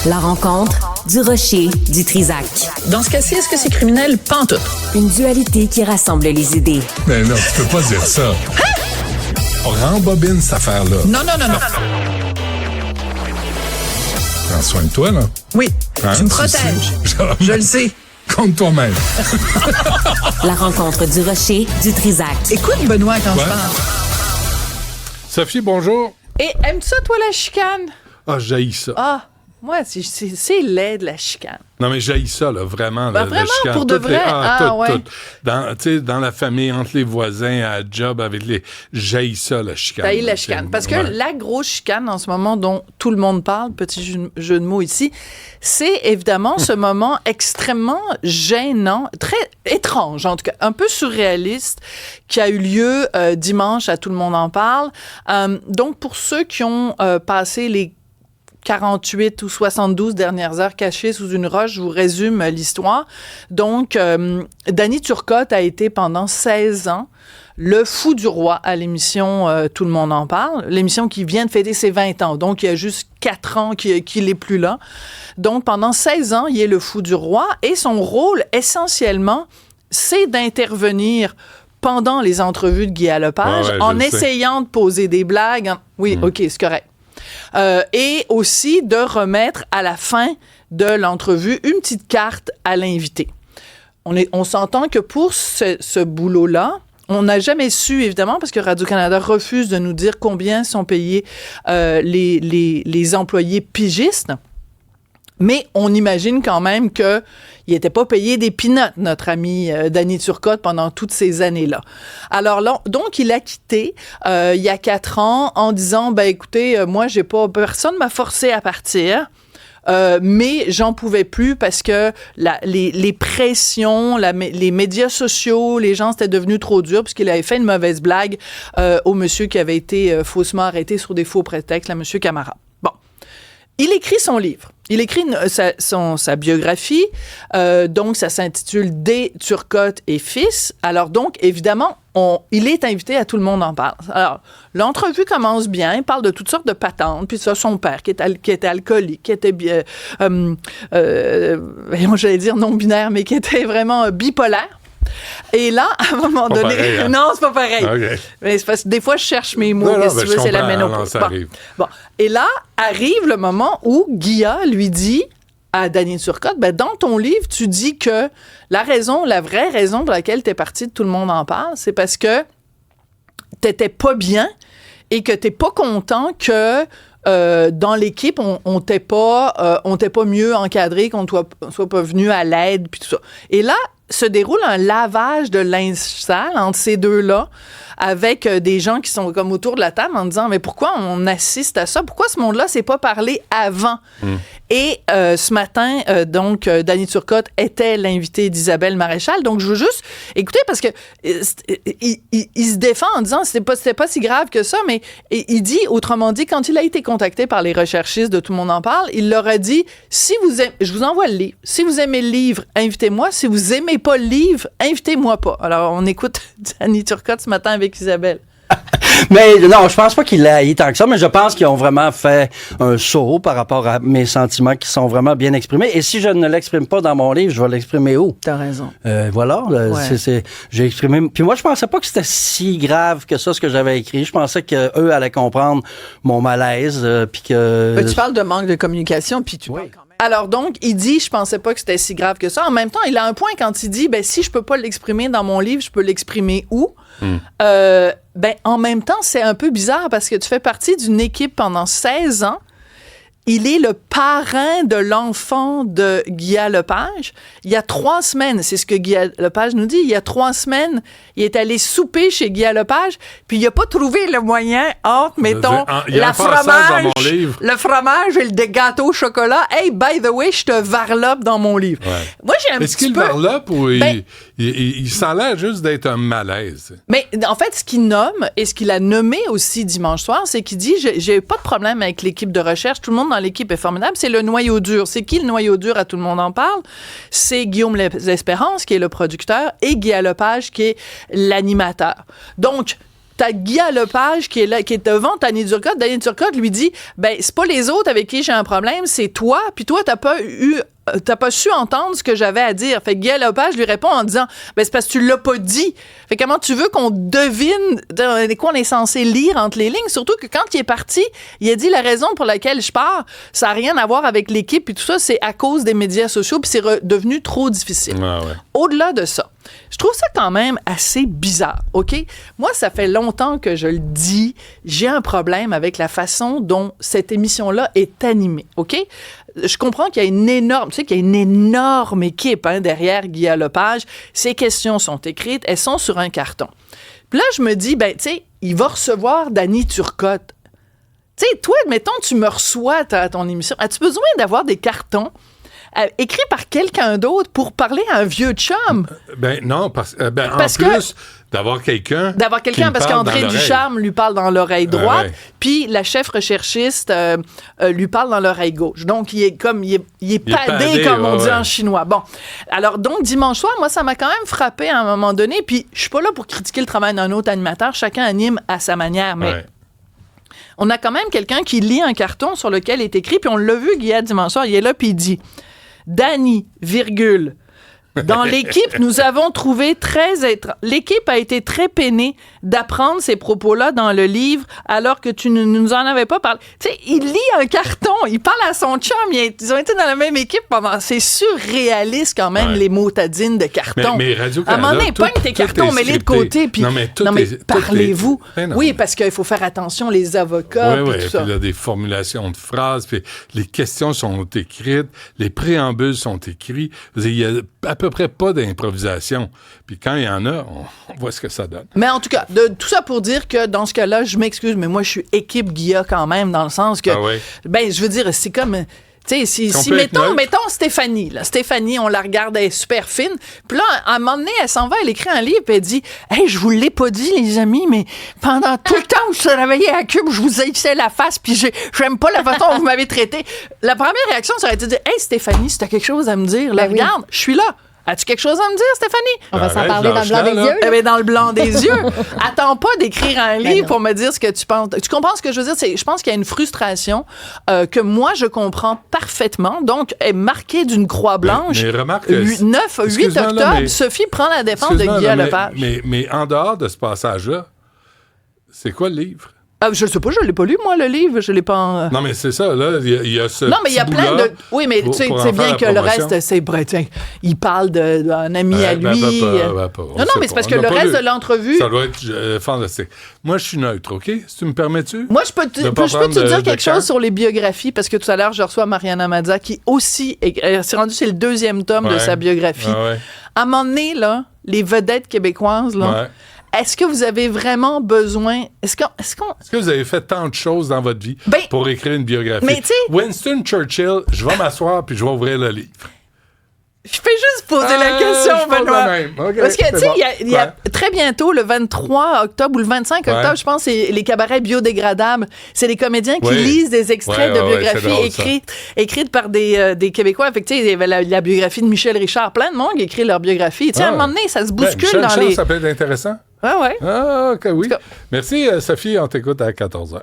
La rencontre du rocher du Trisac. Dans ce cas-ci, est-ce que c'est criminel? Pantoute. Une dualité qui rassemble les idées. Mais non, tu peux pas dire ça. Rembobine cette affaire-là. Non. Prends soin de toi, là. Oui, Hein, tu me protèges. Je le sais. Contre toi-même. La rencontre du rocher du Trisac. Écoute, Benoît, quand Ouais. je parle. Sophie, bonjour. Et aimes-tu ça, toi, la chicane? Ah, j'haïs ça. Ah, moi, c'est laid de la chicane. Non, mais j'haïs ça, là, vraiment. Ben, la vraiment, chicane. pour de Toutes les- vrai? Ah, ouais. tout. Dans la famille, entre les voisins, à la job, avec les... J'haïs ça, la chicane. T'as eu la chicane. Parce que la grosse chicane en ce moment dont tout le monde parle, petit jeu de mots ici, c'est évidemment ce moment extrêmement gênant, très étrange en tout cas, un peu surréaliste, qui a eu lieu dimanche à Tout le monde en parle. Donc pour ceux qui ont passé les 48 ou 72 dernières heures cachées sous une roche, je vous résume l'histoire. Donc, Danny Turcotte a été pendant 16 ans le fou du roi à l'émission Tout le monde en parle, l'émission qui vient de fêter ses 20 ans. Donc, il y a juste 4 ans qu'il n'est plus là. Donc, pendant 16 ans, il est le fou du roi et son rôle, essentiellement, c'est d'intervenir pendant les entrevues de Guy Lepage en essayant de poser des blagues. Oui, OK, c'est correct. Et aussi de remettre à la fin de l'entrevue une petite carte à l'invité. On s'entend que pour ce boulot-là, on n'a jamais su, évidemment, parce que Radio-Canada refuse de nous dire combien sont payés les employés pigistes. Mais on imagine quand même qu'il n'était pas payé des peanuts, notre ami Danny Turcotte, pendant toutes ces années-là. Alors là, donc, il a quitté il y a 4 ans en disant, ben écoutez, moi, personne m'a forcé à partir. Mais j'en pouvais plus parce que les pressions, les médias sociaux, les gens, c'était devenu trop dur puisqu'il avait fait une mauvaise blague au monsieur qui avait été faussement arrêté sur des faux prétextes, là, monsieur Camara. Bon. Il écrit son livre. Il écrit sa biographie. Donc, ça s'intitule « Des Turcotte et fils ». Alors, donc, évidemment, il est invité à Tout le monde en parle. Alors, l'entrevue commence bien. Il parle de toutes sortes de patentes. Puis ça, son père qui était alcoolique, qui était, j'allais dire non-binaire, mais qui était vraiment bipolaire. Et là, à un moment donné... Pareil, hein? Non, c'est pas pareil. Okay. Mais c'est parce que des fois, je cherche mes mots. Non, Qu'est-ce que tu veux, c'est la ménopause. Bon. Et là, arrive le moment où Guilla lui dit à Danny Turcotte, ben, dans ton livre, tu dis que la vraie raison pour laquelle t'es parti de Tout le monde en parle, c'est parce que t'étais pas bien et que t'es pas content que dans l'équipe, on t'ait pas mieux encadré, qu'on soit pas venu à l'aide, puis tout ça. Et là, se déroule un lavage de linge sale entre ces deux-là, avec des gens qui sont comme autour de la table en disant, mais pourquoi on assiste à ça? Pourquoi ce monde-là s'est pas parlé avant? Et ce matin, donc, Danny Turcotte était l'invité d'Isabelle Maréchal. Donc, je veux juste écouter parce que il se défend en disant c'était pas si grave que ça, mais il dit, autrement dit, quand il a été contacté par les recherchistes de Tout le monde en parle, il leur a dit, je vous envoie le livre. Si vous aimez le livre, invitez-moi. Si vous aimez pas le livre, invitez-moi pas. Alors, on écoute Danny Turcotte ce matin avec Isabelle. Mais non, je pense pas qu'il l'a haï tant que ça, mais je pense qu'ils ont vraiment fait un saut par rapport à mes sentiments qui sont vraiment bien exprimés. Et si je ne l'exprime pas dans mon livre, je vais l'exprimer où? T'as raison. Voilà, Ouais. j'ai exprimé. Puis moi, je pensais pas que c'était si grave que ça, ce que j'avais écrit. Je pensais qu'eux allaient comprendre mon malaise, puis que... Mais tu parles de manque de communication, puis tu parles quand même. Alors donc, il dit, je pensais pas que c'était si grave que ça. En même temps, il a un point quand il dit, ben si je peux pas l'exprimer dans mon livre, je peux l'exprimer où? Ben en même temps, c'est un peu bizarre parce que tu fais partie d'une équipe pendant 16 ans. Il est le parrain de l'enfant de Guy Lepage. Il y a 3 semaines, c'est ce que Guy Lepage nous dit, il y a 3 semaines, il est allé souper chez Guy Lepage, puis il n'a pas trouvé le moyen entre, mettons, le fromage et le gâteau au chocolat. Hey, by the way, je te varlope dans mon livre. Ouais. Moi, j'ai un Est-ce qu'il varlope ou il s'en l'air juste d'être un malaise? Mais en fait, ce qu'il nomme et ce qu'il a nommé aussi dimanche soir, c'est qu'il dit, j'ai pas de problème avec l'équipe de recherche, tout le monde dans l'équipe est formidable, c'est le noyau dur. C'est qui le noyau dur à Tout le monde en parle? C'est Guillaume L'Espérance, qui est le producteur, et Guy Lepage, qui est l'animateur. Donc, t'as Guy Lepage qui est là, qui est devant Danny Turcotte. Danny Turcotte lui dit, ben, c'est pas les autres avec qui j'ai un problème, c'est toi. Puis toi, t'as pas su entendre ce que j'avais à dire. Fait que Guy Lepage lui répond en disant, ben, c'est parce que tu l'as pas dit. Fait que comment tu veux qu'on devine quoi on est censé lire entre les lignes? Surtout que quand il est parti, il a dit la raison pour laquelle je pars, ça a rien à voir avec l'équipe puis tout ça, c'est à cause des médias sociaux puis c'est devenu trop difficile. Ah ouais. Au-delà de ça, je trouve ça quand même assez bizarre, OK? Moi, ça fait longtemps que je le dis, j'ai un problème avec la façon dont cette émission-là est animée, OK? Je comprends qu'il y a une énorme équipe derrière Guy Lepage. Ses questions sont écrites, elles sont sur un carton. Puis là, je me dis, ben, tu sais, il va recevoir Danny Turcotte. Tu sais, toi, mettons, tu me reçois à ton émission. As-tu besoin d'avoir des cartons écrit par quelqu'un d'autre pour parler à un vieux chum? Ben non, parce en que- plus d'avoir quelqu'un Parce qu'André Ducharme lui parle dans l'oreille droite, ouais. puis la chef recherchiste lui parle dans l'oreille gauche. Donc, il est padé, comme on dit en chinois. Bon, alors donc, dimanche soir, moi, ça m'a quand même frappé à un moment donné, puis je suis pas là pour critiquer le travail d'un autre animateur, chacun anime à sa manière, mais... Ouais. On a quand même quelqu'un qui lit un carton sur lequel est écrit, puis on l'a vu, Guy, dimanche soir, il est là, puis il dit « Danny, virgule, dans l'équipe, nous avons trouvé l'équipe a été très peinée d'apprendre ces propos-là dans le livre alors que tu ne nous en avais pas parlé. » Tu sais, il lit un carton, il parle à son chum, ils ont été dans la même équipe pendant... C'est surréaliste quand même, les motadines de carton. Mais Radio-Canada, à un moment donné, pogne tes cartons, mets-les de côté, puis... Non, mais parlez-vous. Ben non. Oui, parce qu'il faut faire attention, les avocats, puis tout ça. Puis il y a des formulations de phrases, puis les questions sont écrites, les préambules sont écrits. Il y a à peu près pas d'improvisation. Puis quand il y en a, on voit ce que ça donne. Mais en tout cas, tout ça pour dire que dans ce cas-là, je m'excuse, mais moi, je suis équipe Guilla quand même, dans le sens que, ben, je veux dire, c'est comme... Tu sais, si mettons Stéphanie, là. Stéphanie, on la regarde, elle est super fine. Puis là, à un moment donné, elle s'en va, elle écrit un livre, puis elle dit « Hey, je vous l'ai pas dit, les amis, mais pendant tout le temps où je suis réveillée à Cube, je vous haïssais la face, puis j'aime pas la façon dont vous m'avez traité. » La première réaction, ça aurait été de dire « Hey, Stéphanie, si t'as quelque chose à me dire, là, regarde, je suis là. As-tu quelque chose à me dire, Stéphanie? » On va s'en parler dans le blanc des yeux. Eh bien, dans le blanc des yeux. Attends pas d'écrire un livre pour me dire ce que tu penses. Tu comprends ce que je veux dire? Je pense qu'il y a une frustration que moi, je comprends parfaitement. Donc, est marquée d'une croix blanche. Mais remarque... 8 octobre, Sophie prend la défense de Guy Lepage. Mais en dehors de ce passage-là, c'est quoi le livre? Je ne sais pas, je ne l'ai pas lu, moi, le livre. Je l'ai pas... Non, mais c'est ça, là. Il y a ce. Non, mais il y a plein de. Oui, mais tu sais bien que le reste, c'est. Tiens, il parle d'un ami à lui. Non, mais c'est parce que le reste de l'entrevue. Ça doit être fantastique. Moi, je suis neutre, OK? Si tu me permets-tu? Moi, je peux te dire quelque chose sur les biographies, parce que tout à l'heure, je reçois Mariana Mazza, qui aussi. C'est rendu, c'est le 2e tome de sa biographie. À un moment donné, là, les vedettes québécoises, là. Est-ce que vous avez vraiment besoin... Est-ce que vous avez fait tant de choses dans votre vie pour écrire une biographie? Mais Winston Churchill, je vais m'asseoir puis je vais ouvrir le livre. Je fais juste poser la question, Benoît. Okay, parce que, tu sais, il y a très bientôt, le 23 octobre ou le 25 octobre, je pense, c'est les cabarets biodégradables. C'est des comédiens qui lisent des extraits de biographies écrites par des Québécois. Fait que, tu sais, il y avait la biographie de Michel Richard. Plein de monde qui écrit leur biographie. Tu sais, à un moment donné, ça se bouscule dans les... Ça peut être intéressant. Ah ouais. Ah, OK, oui. Merci, Sophie. On t'écoute à 14h.